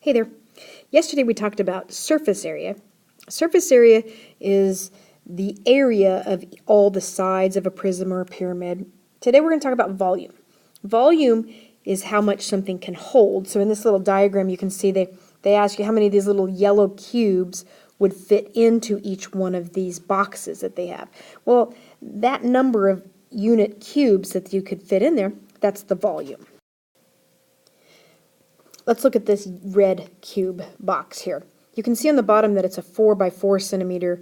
Hey there. Yesterday we talked about surface area. Surface area is the area of all the sides of a prism or a pyramid. Today we're going to talk about volume. Volume is how much something can hold. So in this little diagram you can see they ask you how many of these little yellow cubes would fit into each one of these boxes that they have. Well, that number of unit cubes that you could fit in there, that's the volume. Let's look at this red cube box here. You can see on the bottom that it's a 4 by 4 centimeter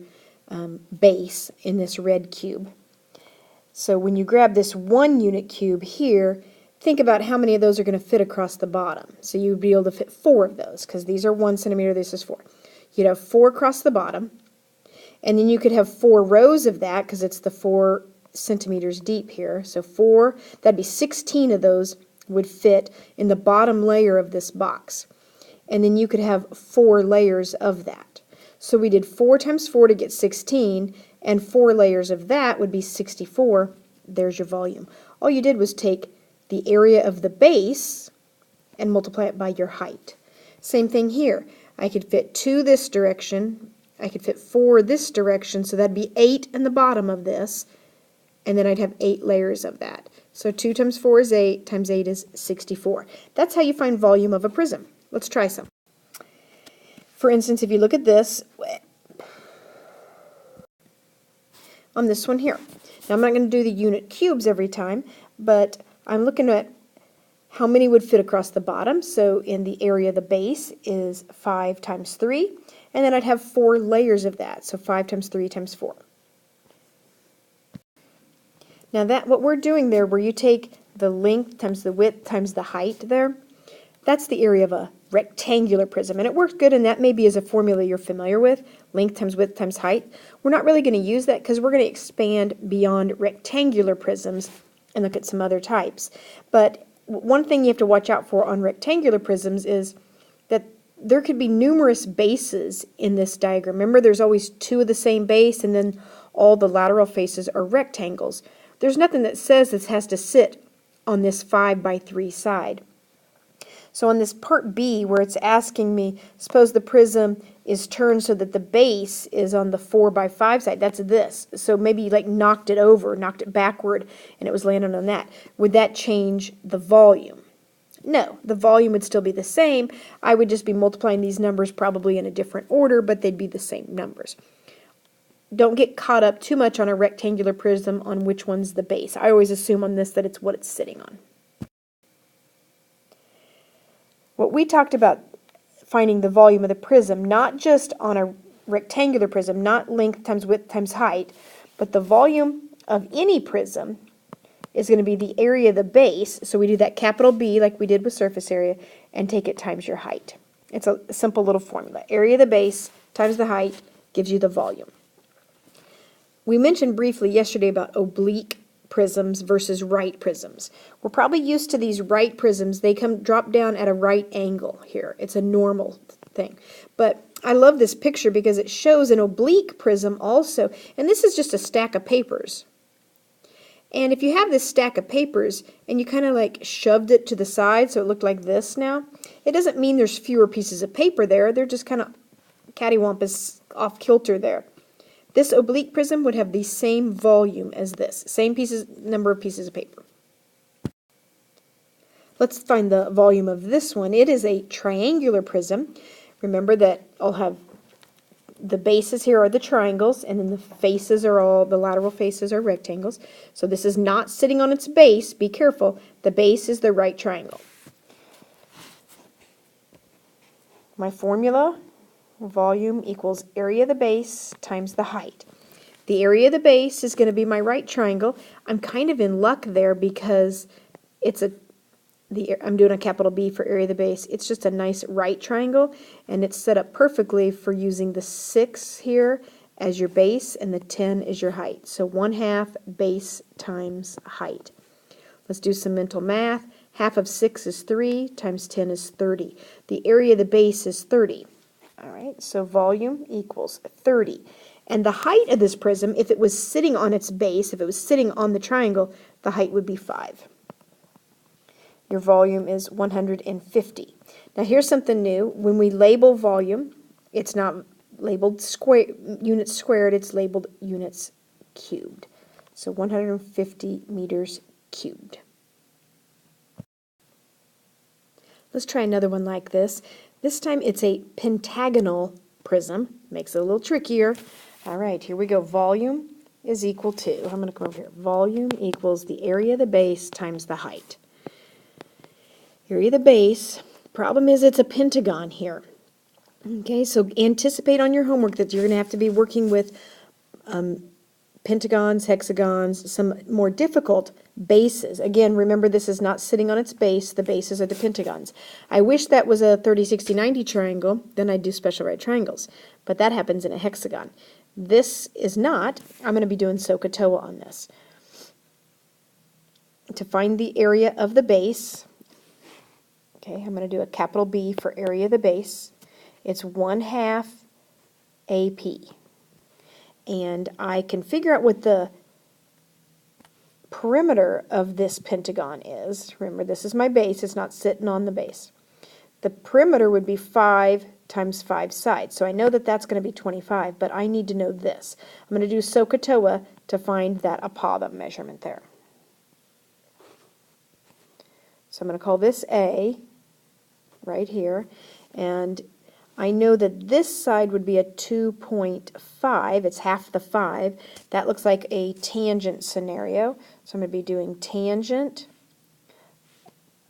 base in this red cube. So when you grab this 1 unit cube here, think about how many of those are going to fit across the bottom. So you'd be able to fit 4 of those, because these are 1 centimeter, this is 4. You'd have 4 across the bottom, and then you could have 4 rows of that, because it's the 4 centimeters deep here. So 4, that'd be 16 of those would fit in the bottom layer of this box. And then you could have 4 layers of that. So we did 4 times 4 to get 16, and 4 layers of that would be 64. There's your volume. All you did was take the area of the base and multiply it by your height. Same thing here. I could fit 2 this direction, I could fit 4 this direction, so that'd be 8 in the bottom of this, and then I'd have 8 layers of that. So 2 times 4 is 8, times 8 is 64. That's how you find volume of a prism. Let's try some. For instance, if you look at this, on this one here. Now I'm not going to do the unit cubes every time, but I'm looking at how many would fit across the bottom. So in the area of the base is 5 times 3, and then I'd have 4 layers of that. So 5 times 3 times 4. Now that what we're doing there, where you take the length times the width times the height there, that's the area of a rectangular prism. And it works good, and that maybe is a formula you're familiar with, length times width times height. We're not really going to use that because we're going to expand beyond rectangular prisms and look at some other types. But one thing you have to watch out for on rectangular prisms is that there could be numerous bases in this diagram. Remember, there's always 2 of the same base, and then all the lateral faces are rectangles. There's nothing that says this has to sit on this 5 by 3 side. So on this part B, where it's asking me, suppose the prism is turned so that the base is on the 4 by 5 side. That's this. So maybe you knocked it over, knocked it backward, and it was landing on that. Would that change the volume? No, the volume would still be the same. I would just be multiplying these numbers probably in a different order, but they'd be the same numbers. Don't get caught up too much on a rectangular prism on which one's the base. I always assume on this that it's what it's sitting on. What we talked about finding the volume of the prism, not just on a rectangular prism, not length times width times height, but the volume of any prism is going to be the area of the base. So we do that capital B like we did with surface area and take it times your height. It's a simple little formula. Area of the base times the height gives you the volume. We mentioned briefly yesterday about oblique prisms versus right prisms. We're probably used to these right prisms. They drop down at a right angle here. It's a normal thing. But I love this picture because it shows an oblique prism also. And this is just a stack of papers. And if you have this stack of papers and you kind of shoved it to the side so it looked like this now, it doesn't mean there's fewer pieces of paper there. They're just kind of cattywampus off kilter there. This oblique prism would have the same volume as this, same number of pieces of paper. Let's find the volume of this one. It is a triangular prism. Remember that I'll have the bases here are the triangles, and then the faces are the lateral faces are rectangles. So this is not sitting on its base. Be careful. The base is the right triangle. My formula: volume equals area of the base times the height. The area of the base is going to be my right triangle. I'm kind of in luck there because I'm doing a capital B for area of the base. It's just a nice right triangle, and it's set up perfectly for using the 6 here as your base and the 10 as your height. So 1/2 base times height. Let's do some mental math. Half of 6 is 3 times 10 is 30. The area of the base is 30. All right, so volume equals 30. And the height of this prism, if it was sitting on its base, if it was sitting on the triangle, the height would be 5. your volume is 150. Now here's something new. When we label volume, it's not labeled units squared, it's labeled units cubed. So 150 meters cubed. Let's try another one like this. This time it's a pentagonal prism. Makes it a little trickier. All right, here we go. Volume is equal to, I'm going to come over here. Volume equals the area of the base times the height. Area of the base. Problem is it's a pentagon here. Okay, so anticipate on your homework that you're going to have to be working with pentagons, hexagons, some more difficult bases. Again, remember this is not sitting on its base. The bases are the pentagons. I wish that was a 30, 60, 90 triangle. Then I'd do special right triangles. But that happens in a hexagon. This is not. I'm going to be doing SOHCAHTOA on this. To find the area of the base, okay, I'm going to do a capital B for area of the base. It's 1/2 AP. And I can figure out what the perimeter of this pentagon is. Remember, this is my base. It's not sitting on the base. The perimeter would be 5 times 5 sides. So I know that that's going to be 25, but I need to know this. I'm going to do SOHCAHTOA to find that apothem measurement there. So I'm going to call this A right here, and I know that this side would be a 2.5. It's half the 5. That looks like a tangent scenario. So I'm going to be doing tangent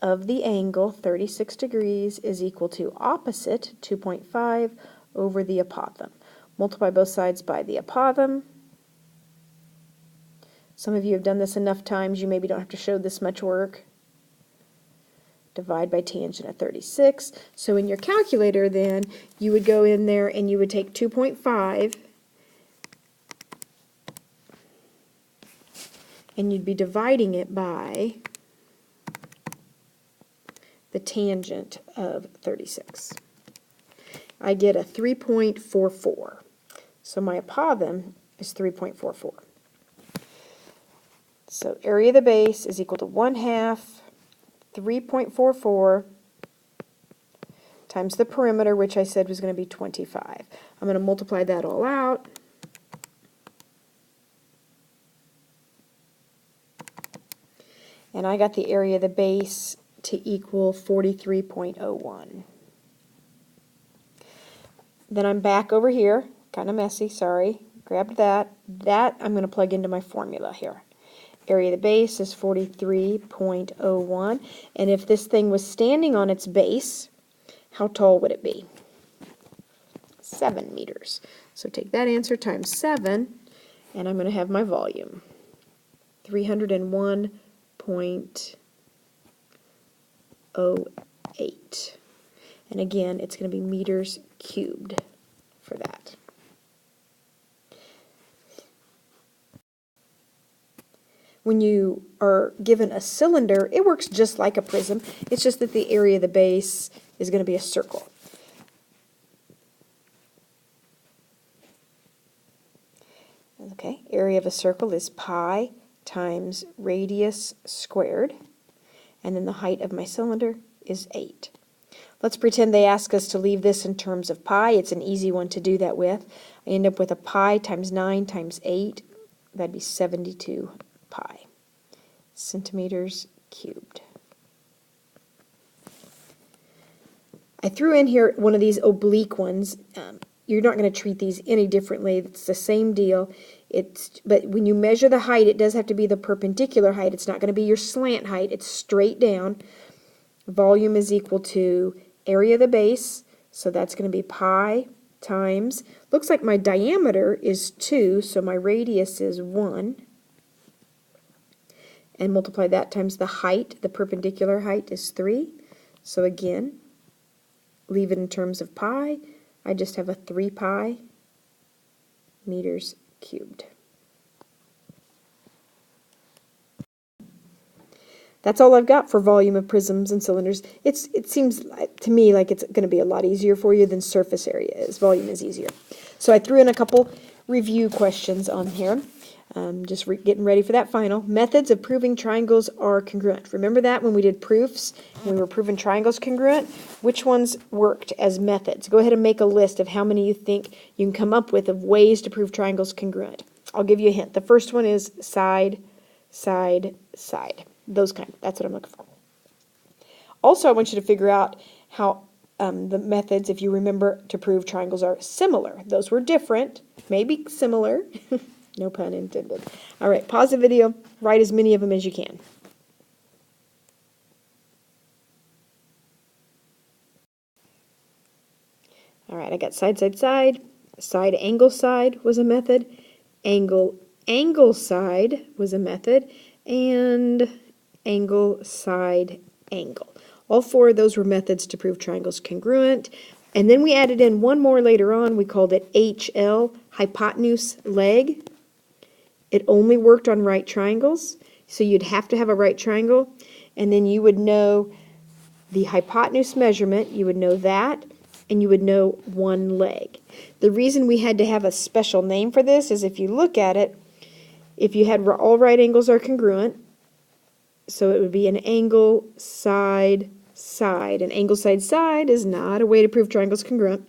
of the angle 36 degrees is equal to opposite 2.5 over the apothem. Multiply both sides by the apothem. Some of you have done this enough times, you maybe don't have to show this much work. Divide by tangent of 36. So in your calculator then, you would go in there and you would take 2.5 and you'd be dividing it by the tangent of 36. I get a 3.44. So my apothem is 3.44. So area of the base is equal to 1/2 3.44 times the perimeter, which I said was going to be 25. I'm going to multiply that all out. And I got the area of the base to equal 43.01. Then I'm back over here, kind of messy, sorry. Grabbed that. That I'm going to plug into my formula here. Area of the base is 43.01, and if this thing was standing on its base, how tall would it be? 7 meters. So take that answer times 7, and I'm going to have my volume. 301.08. And again, it's going to be meters cubed for that. When you are given a cylinder, it works just like a prism. It's just that the area of the base is going to be a circle. Okay, area of a circle is pi times radius squared, and then the height of my cylinder is 8. Let's pretend they ask us to leave this in terms of pi. It's an easy one to do that with. I end up with a pi times 9 times 8. That'd be 72 pi centimeters cubed. I threw in here one of these oblique ones. You're not going to treat these any differently. It's the same deal. But when you measure the height, it does have to be the perpendicular height. It's not going to be your slant height. It's straight down. Volume is equal to area of the base, so that's going to be pi times, looks like my diameter is 2, so my radius is 1, and multiply that times the height. The perpendicular height is 3. So again, leave it in terms of pi. I just have a 3 pi meters cubed. That's all I've got for volume of prisms and cylinders. It seems to me like it's going to be a lot easier for you than surface area is. Volume is easier. So I threw in a couple review questions on here. Getting ready for that final. Methods of proving triangles are congruent. Remember that when we did proofs, when we were proving triangles congruent? Which ones worked as methods? Go ahead and make a list of how many you think you can come up with of ways to prove triangles congruent. I'll give you a hint. The first one is side, side, side. Those kind. That's what I'm looking for. Also, I want you to figure out how the methods, if you remember, to prove triangles are similar. Those were different, maybe similar. No pun intended. All right, pause the video, write as many of them as you can. All right, I got side, side, side. Side, angle, side was a method. Angle, angle, side was a method. And angle, side, angle. All four of those were methods to prove triangles congruent. And then we added in one more later on. We called it HL, hypotenuse leg. It only worked on right triangles, so you'd have to have a right triangle, and then you would know the hypotenuse measurement, you would know that, and you would know one leg. The reason we had to have a special name for this is if you look at it, if you had all right angles are congruent, so it would be an angle, side, side. An angle, side, side is not a way to prove triangles congruent,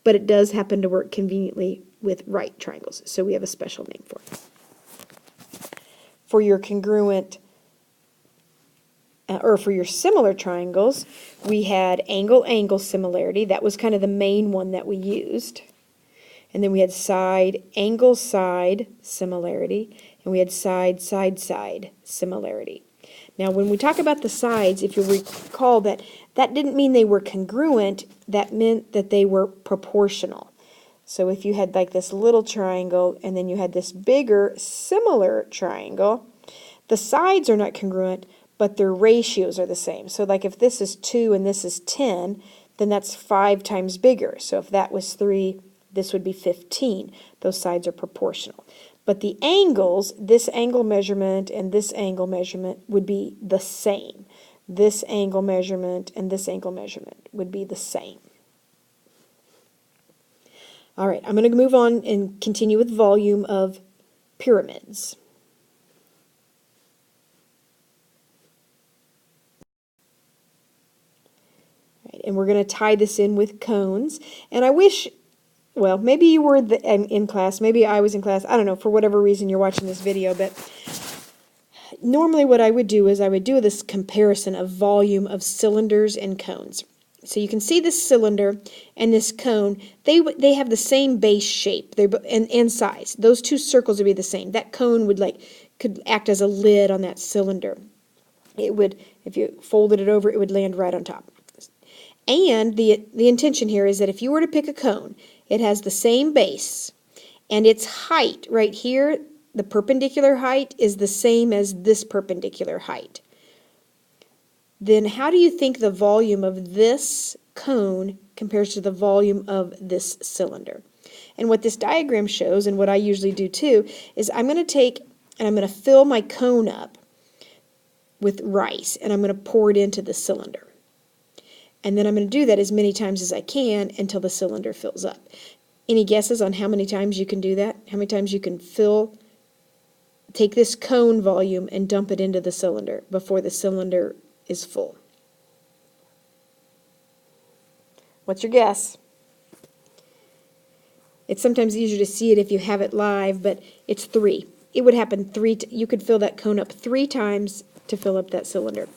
but it does happen to work conveniently with right triangles, so we have a special name for it. For your congruent, or for your similar triangles, we had angle-angle similarity. That was kind of the main one that we used. And then we had side, angle-side similarity, and we had side, side, side similarity. Now, when we talk about the sides, if you recall that didn't mean they were congruent, that meant that they were proportional. So if you had like this little triangle and then you had this bigger similar triangle, the sides are not congruent, but their ratios are the same. So like if this is 2 and this is 10, then that's 5 times bigger. So if that was 3, this would be 15. Those sides are proportional. But the angles, this angle measurement and this angle measurement would be the same. This angle measurement and this angle measurement would be the same. All right, I'm going to move on and continue with volume of pyramids. All right, and we're going to tie this in with cones. And I wish, well, maybe you were in class, maybe I was in class, I don't know, for whatever reason you're watching this video, but normally what I would do is I would do this comparison of volume of cylinders and cones. So you can see this cylinder and this cone, they have the same base shape and size. Those two circles would be the same. That cone could act as a lid on that cylinder. It would, if you folded it over, it would land right on top. And the intention here is that if you were to pick a cone, it has the same base, and its height right here, the perpendicular height, is the same as this perpendicular height. Then how do you think the volume of this cone compares to the volume of this cylinder? And what this diagram shows, and what I usually do too, is I'm going to take and I'm going to fill my cone up with rice, and I'm going to pour it into the cylinder. And then I'm going to do that as many times as I can until the cylinder fills up. Any guesses on how many times you can do that? How many times you can take this cone volume and dump it into the cylinder before the cylinder is full? What's your guess? It's sometimes easier to see it if you have it live, but it's 3. It would happen you could fill that cone up 3 times to fill up that cylinder,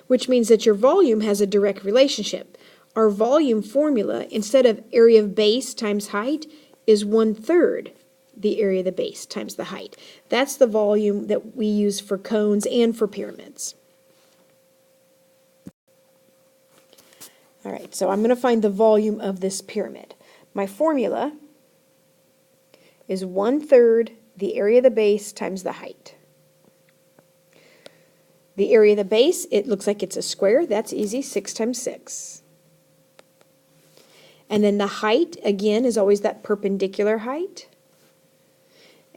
which means that your volume has a direct relationship. Our volume formula, instead of area of base times height, is 1/3 the area of the base times the height. That's the volume that we use for cones and for pyramids. All right, so I'm going to find the volume of this pyramid. My formula is 1/3 the area of the base times the height. The area of the base, it looks like it's a square. That's easy, 6 times 6. And then the height, again, is always that perpendicular height.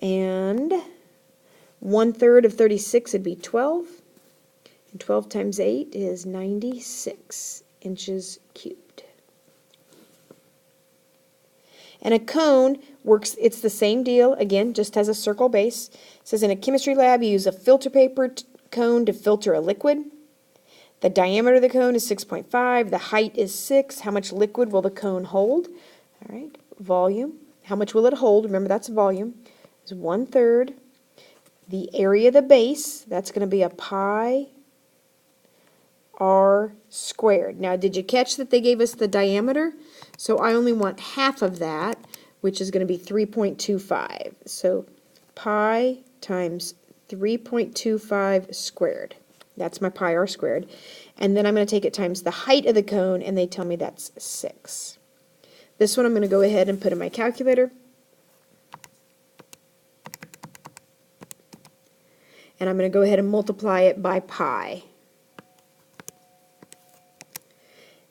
And 1/3 of 36 would be 12. And 12 times 8 is 96 inches cubed. And a cone works, it's the same deal, again, just has a circle base. It says in a chemistry lab you use a filter paper cone to filter a liquid. The diameter of the cone is 6.5, the height is 6. How much liquid will the cone hold? All right, volume. How much will it hold? Remember, that's volume. Is 1/3. The area of the base, that's going to be a pi r squared. Now, did you catch that they gave us the diameter? So I only want half of that, which is going to be 3.25. So pi times 3.25 squared. That's my pi r squared. And then I'm going to take it times the height of the cone, and they tell me that's 6. This one I'm going to go ahead and put in my calculator. And I'm going to go ahead and multiply it by pi.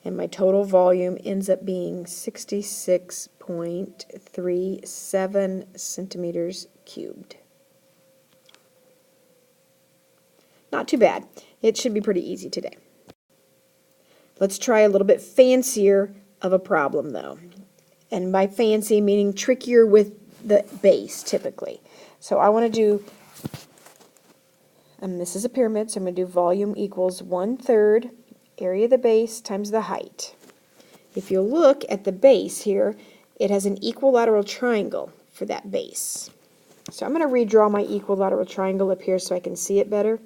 And my total volume ends up being 66.37 centimeters cubed. Not too bad. It should be pretty easy today. Let's try a little bit fancier of a problem, though. And by fancy, meaning trickier with the base, typically. So I want to do, this is a pyramid, so I'm going to do volume equals 1/3 area of the base times the height. If you look at the base here, it has an equilateral triangle for that base. So I'm going to redraw my equilateral triangle up here so I can see it better.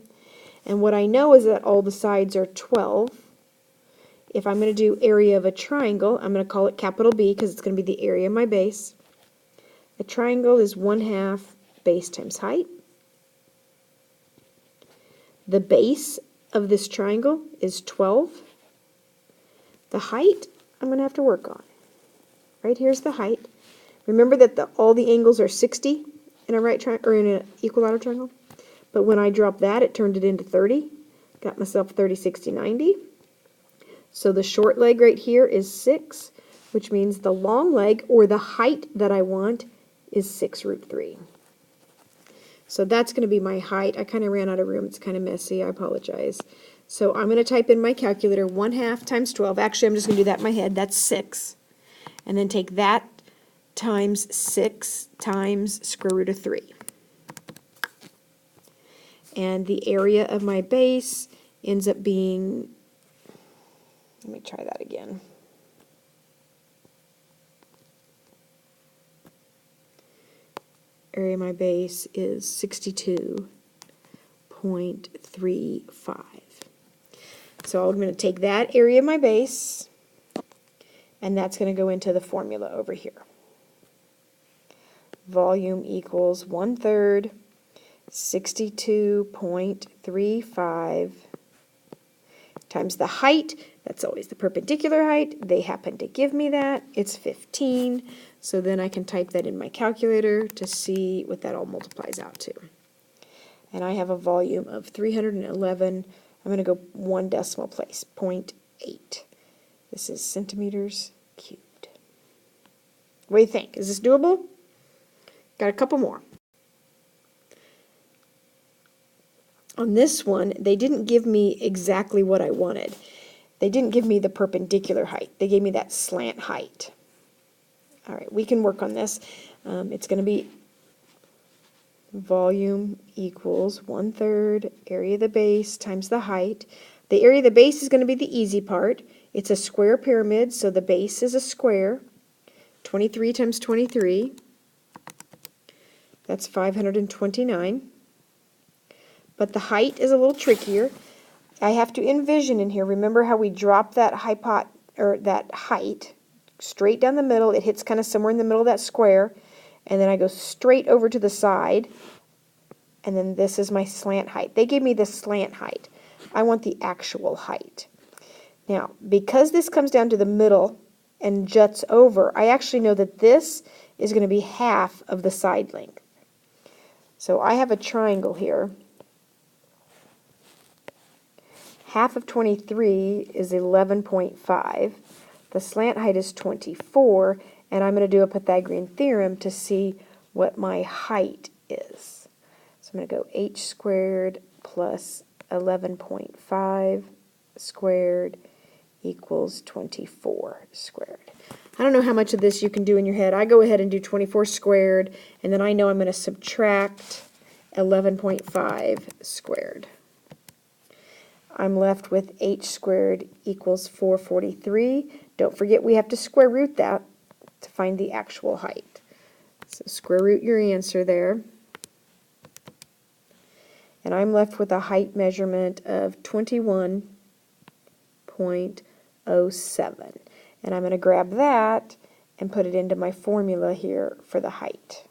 And what I know is that all the sides are 12. If I'm going to do area of a triangle, I'm going to call it capital B because it's going to be the area of my base. A triangle is 1/2 base times height. The base of this triangle is 12. The height I'm going to have to work on. Right here's the height. Remember that all the angles are 60 in a right triangle or in an equilateral triangle. But when I dropped that, it turned it into 30. Got myself 30, 60, 90. So the short leg right here is 6, which means the long leg, or the height that I want, is 6√3. So that's going to be my height. I kind of ran out of room. It's kind of messy. I apologize. So I'm going to type in my calculator 1/2 times 12. Actually, I'm just going to do that in my head. That's 6. And then take that times 6 times square root of 3. And the area of my base ends up being, let me try that again. Area of my base is 62.35. So I'm going to take that area of my base, and that's going to go into the formula over here. Volume equals 1/3, 62.35 times the height. That's always the perpendicular height. They happen to give me that. It's 15. So then I can type that in my calculator to see what that all multiplies out to. And I have a volume of 311. I'm going to go one decimal place, 0.8. This is centimeters cubed. What do you think? Is this doable? Got a couple more. On this one, they didn't give me exactly what I wanted. They didn't give me the perpendicular height. They gave me that slant height. All right, we can work on this. It's going to be volume equals 1/3 area of the base times the height. The area of the base is going to be the easy part. It's a square pyramid, so the base is a square. 23 times 23. That's 529. But the height is a little trickier. I have to envision in here. Remember how we dropped that that height straight down the middle. It hits kind of somewhere in the middle of that square, and then I go straight over to the side, and then this is my slant height. They gave me the slant height. I want the actual height. Now, because this comes down to the middle and juts over, I actually know that this is going to be half of the side length. So I have a triangle here. Half of 23 is 11.5. The slant height is 24, and I'm going to do a Pythagorean theorem to see what my height is. So I'm going to go h squared plus 11.5 squared equals 24 squared. I don't know how much of this you can do in your head. I go ahead and do 24 squared, and then I know I'm going to subtract 11.5 squared. I'm left with h squared equals 443. Don't forget we have to square root that to find the actual height. So square root your answer there. And I'm left with a height measurement of 21.07. And I'm going to grab that and put it into my formula here for the height.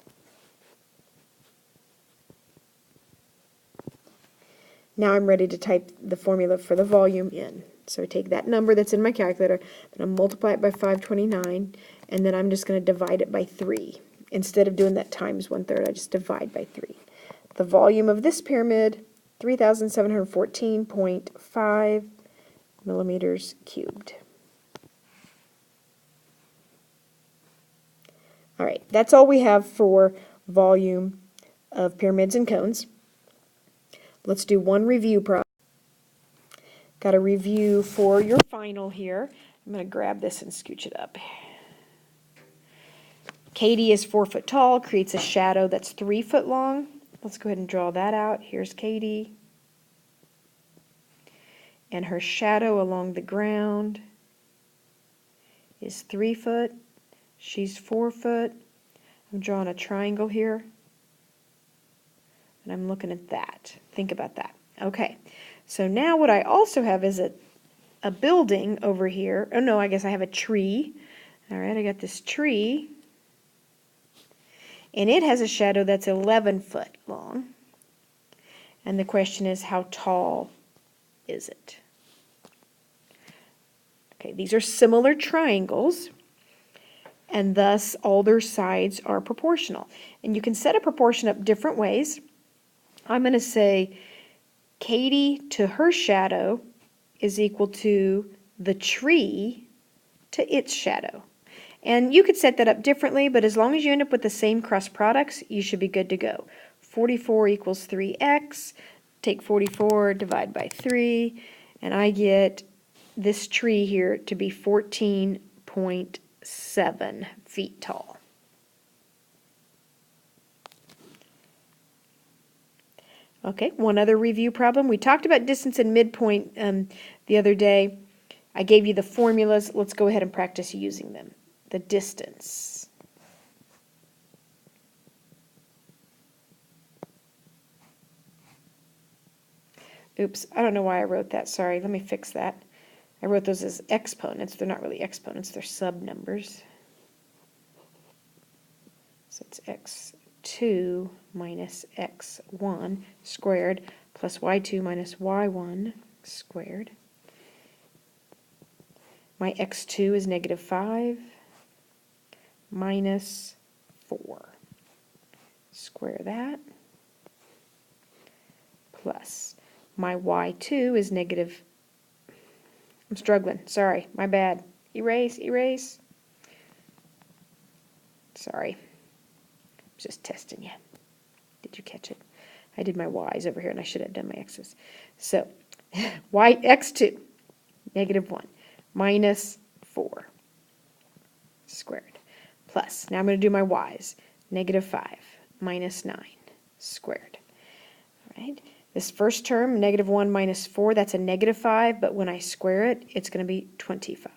Now I'm ready to type the formula for the volume in. So I take that number that's in my calculator, and I multiply it by 529, and then I'm just going to divide it by 3. Instead of doing that times 1/3, I just divide by 3. The volume of this pyramid, 3,714.5 millimeters cubed. All right, that's all we have for volume of pyramids and cones. Let's do one review problem. Got a review for your final here. I'm going to grab this and scooch it up. Katie is 4 foot tall, creates a shadow that's 3 foot long. Let's go ahead and draw that out. Here's Katie. And her shadow along the ground is 3 foot. She's 4 foot. I'm drawing a triangle here. And I'm looking at that. Think about that. Okay. So now what I also have is a building over here. Oh no, I guess I have a tree. All right, I got this tree. And it has a shadow that's 11 foot long. And the question is, how tall is it? Okay, these are similar triangles, and thus all their sides are proportional. And you can set a proportion up different ways. I'm going to say Katie to her shadow is equal to the tree to its shadow. And you could set that up differently, but as long as you end up with the same cross products, you should be good to go. 44 equals 3x. Take 44, divide by 3, and I get this tree here to be 14.7 feet tall. Okay, one other review problem. We talked about distance and midpoint the other day. I gave you the formulas. Let's go ahead and practice using them. The distance. Oops, I don't know why I wrote that. Sorry, let me fix that. I wrote those as exponents. They're not really exponents, they're sub-numbers. So it's x2 minus x1 squared plus y2 minus y1 squared. My x2 is negative 5 minus 4. Square that. Plus my y2 is negative. I'm struggling. Sorry, my bad. Erase, erase. Sorry. Just testing you. Did you catch it? I did my y's over here, and I should have done my x's. So, x2, negative 1, minus 4 squared, plus, now I'm going to do my y's, negative 5 minus 9 squared. All right. This first term, negative 1 minus 4, that's a negative 5, but when I square it, it's going to be 25.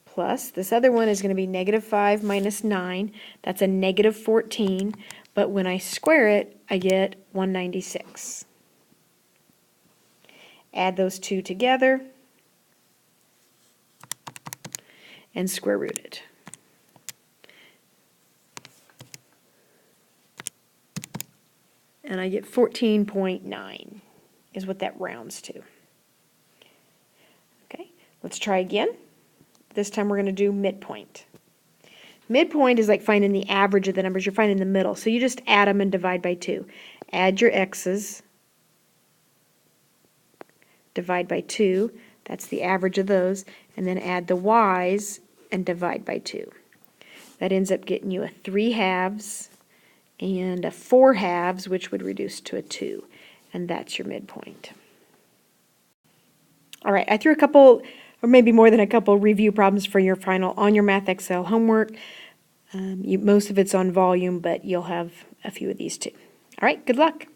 Plus, this other one is going to be negative 5 minus 9, that's a negative 14, but when I square it, I get 196. Add those two together and square root it. And I get 14.9 is what that rounds to. Okay, let's try again. This time we're going to do midpoint. Midpoint is like finding the average of the numbers. You're finding the middle. So you just add them and divide by 2. Add your x's. Divide by 2. That's the average of those. And then add the y's and divide by 2. That ends up getting you a 3/2 and a 4/2, which would reduce to a 2. And that's your midpoint. All right, I threw a couple or maybe more than a couple review problems for your final on your Math Excel homework. Most of it's on volume, but you'll have a few of these too. All right, good luck.